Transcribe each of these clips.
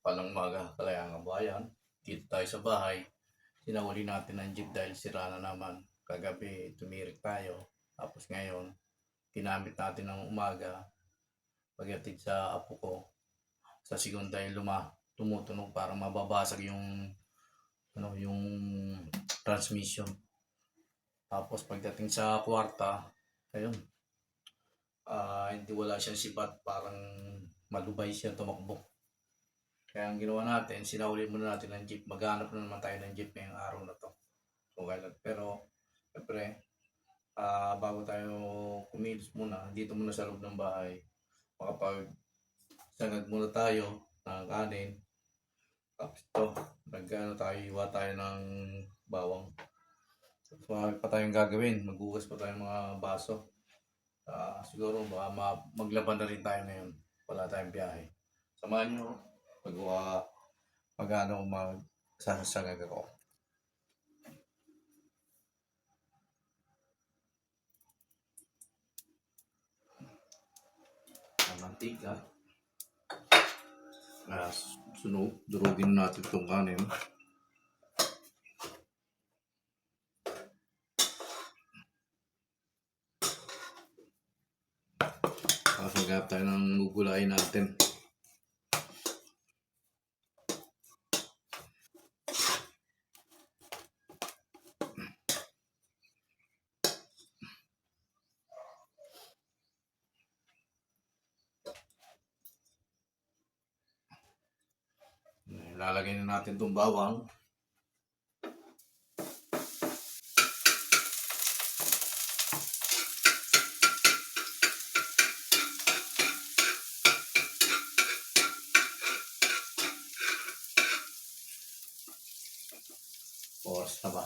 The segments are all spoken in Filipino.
Palang umaga, Kalayaan Kabayan. Dito tayo sa bahay. Sinahuli natin ang jeep dahil sira na naman. Kagabi, tumirik tayo. Tapos ngayon, ginamit natin ng umaga. Pagdating sa apo ko, sa sigon dahil tumutunog para mababasag yung transmission. Tapos pagdating sa kwarta, ayun, hindi wala siyang sibat, parang malubay siya tumakbo. Kaya ang ginawa natin, sinahuli muna natin ng jeep. Maghanap na naman tayo ng jeep ngayong araw na to. Okay lang. Pero, siyempre, bago tayo kumilos muna, dito muna sa loob ng bahay, makapag-sagad muna tayo ng kanin. Tapos ito, iwa tayo ng bawang. So, marami pa tayong gagawin. Maghugas pa tayong mga baso. Siguro baka maglaban na rin tayo ngayon. Wala tayong biyahe. Samahan nyo magsasagag ako. Ang mantika. Durugin natin itong kanin. Tapos maghanap tayo ng gugulain natin. Lalagay na natin itong bawang. Oras na ba?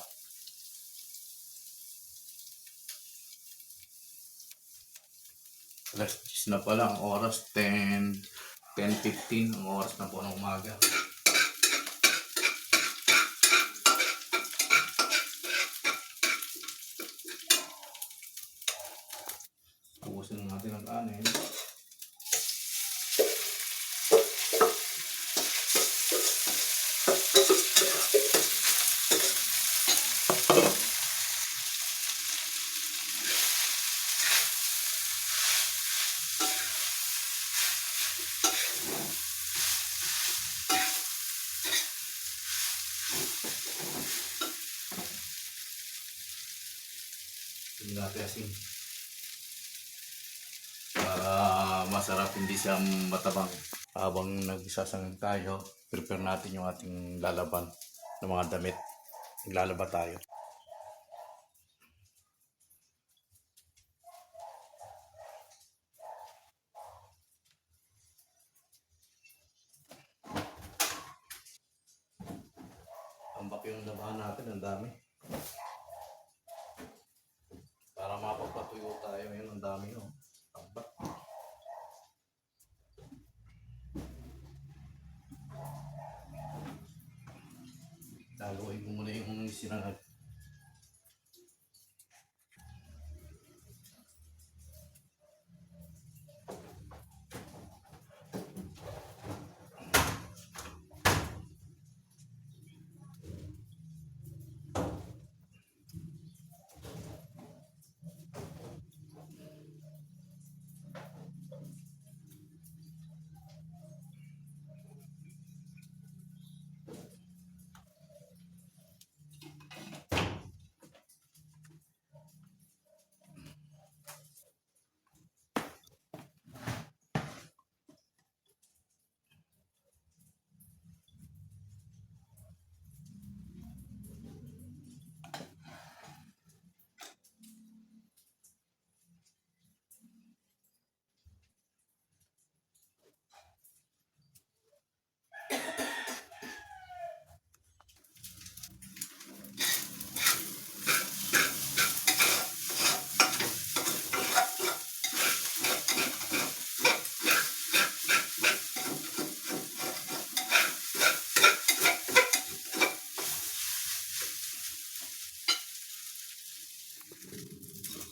Alas 10 na pala ang oras. 10:15 ang oras na po ng umaga. Ubusin natin ang kanin. Hindi natin asin. Para masarap, hindi siya matabang. Habang nagsasangag tayo, prepare natin yung ating lalaban ng mga damit. Naglalaba tayo. Tambak yung labahan natin, ang dami. Para mapagpatuyo tayo ngayon, ang dami yun. Tambak. Laluin ko muna yung sinangag.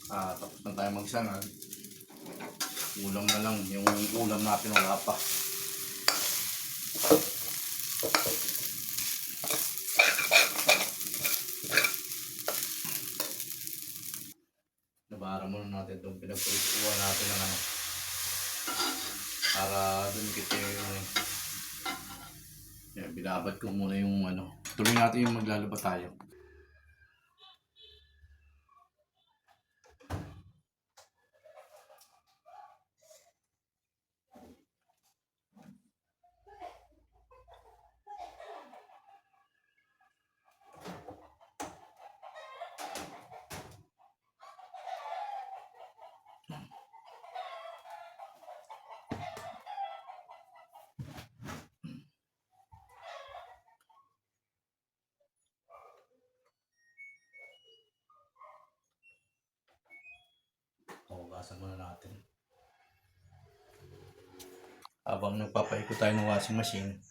Tapos na tayo magsangag. Ulam na lang. Yung ulam natin wala pa. natin itong pinagpulikuhan natin ng ano. Para dumikit yung yan, binabad ko muna yung ano. Tuloy natin yung maglalaba tayo. Hugasan muna natin. Habang nagpapaikot tayo ng washing machine,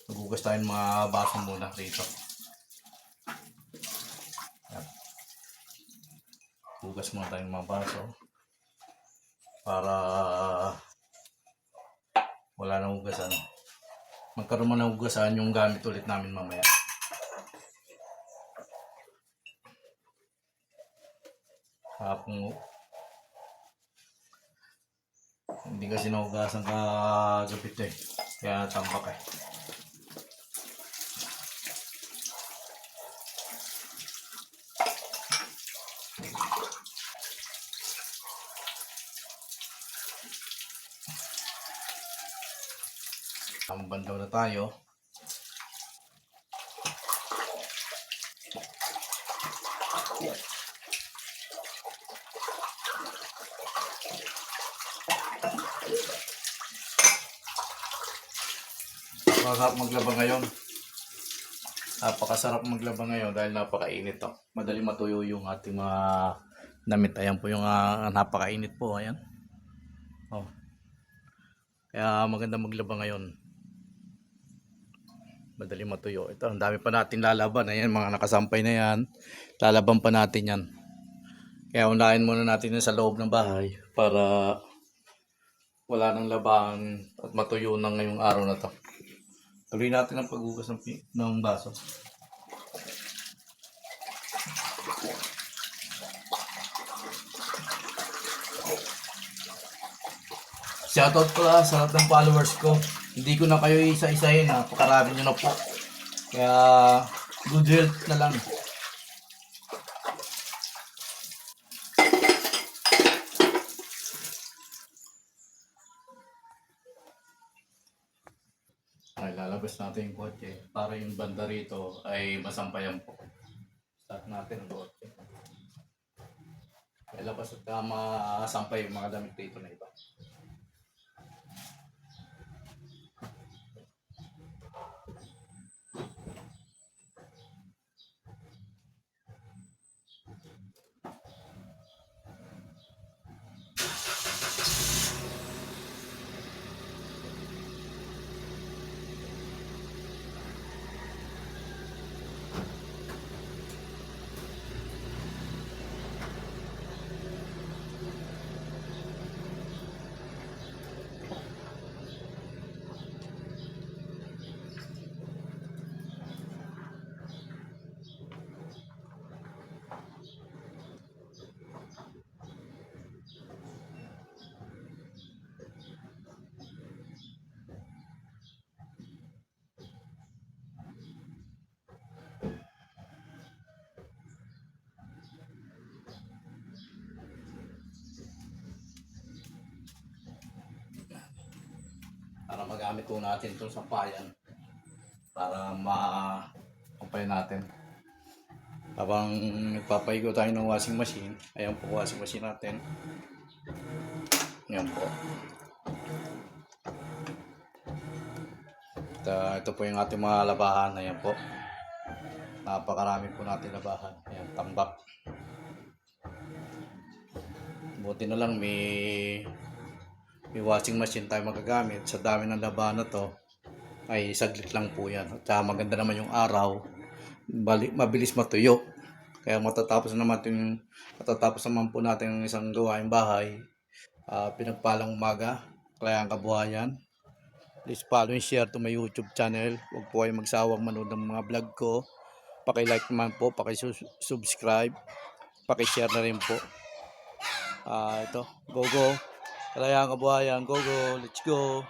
maghugas tayo ng mga baso muna rito. Yan. Hugas muna tayo ng mga baso para wala nang hugasan. Magkaroon mo ng hugasan yung gamit ulit namin mamaya. Hapong hindi kasi nahugasan kagabi ito eh. Kaya tambak eh. Ang bandaw na tayo. Napakasarap maglaba ngayon. Napakasarap maglaba ngayon dahil napakainit to. Madali matuyo yung ating mga damit. Ayan po yung napakainit po. Ayan. Oh. Kaya maganda maglaba ngayon. Madali matuyo. Ito, ang dami pa natin lalaban. Ayan, mga nakasampay na yan. Lalaban pa natin yan. Kaya unahin muna natin yan sa loob ng bahay para wala nang labahan at matuyo na ngayong araw na to. Tuloy natin ang paghugas ng baso. Shoutout pala sa lahat ng followers ko. Hindi ko na kayo isa-isahin, napakarami nyo na po. Kaya good health na lang. Ay, lalabas natin yung kotse para yung banda rito ay masampayan po. Start natin ang kotse. Ay, labas at masampay yung mga damit dito na iba. Para magamit po natin itong sampayan para ma-apply natin. Habang nagpapaigo tayo ng washing machine, ayan po washing machine natin. Ayan po. Ito po yung ating mga labahan. Ayan po. Napakarami po natin labahan. Ayan, tambak. Buti na lang may washing machine tayo magagamit. Sa dami ng labahan na to ay saglit lang po yan. At maganda naman yung araw, mabilis matuyo. Kaya matatapos naman po natin ang isang gawaing bahay. Pinagpalang umaga, Kalayaan Kabuhayan. Please follow and share to my YouTube channel. Huwag po kayo magsawang manood ng mga vlog ko. Paki-like naman po, paki-subscribe, paki-share na rin po. Ito, go go. Kalayaan Kabuhayan, go go, let's go.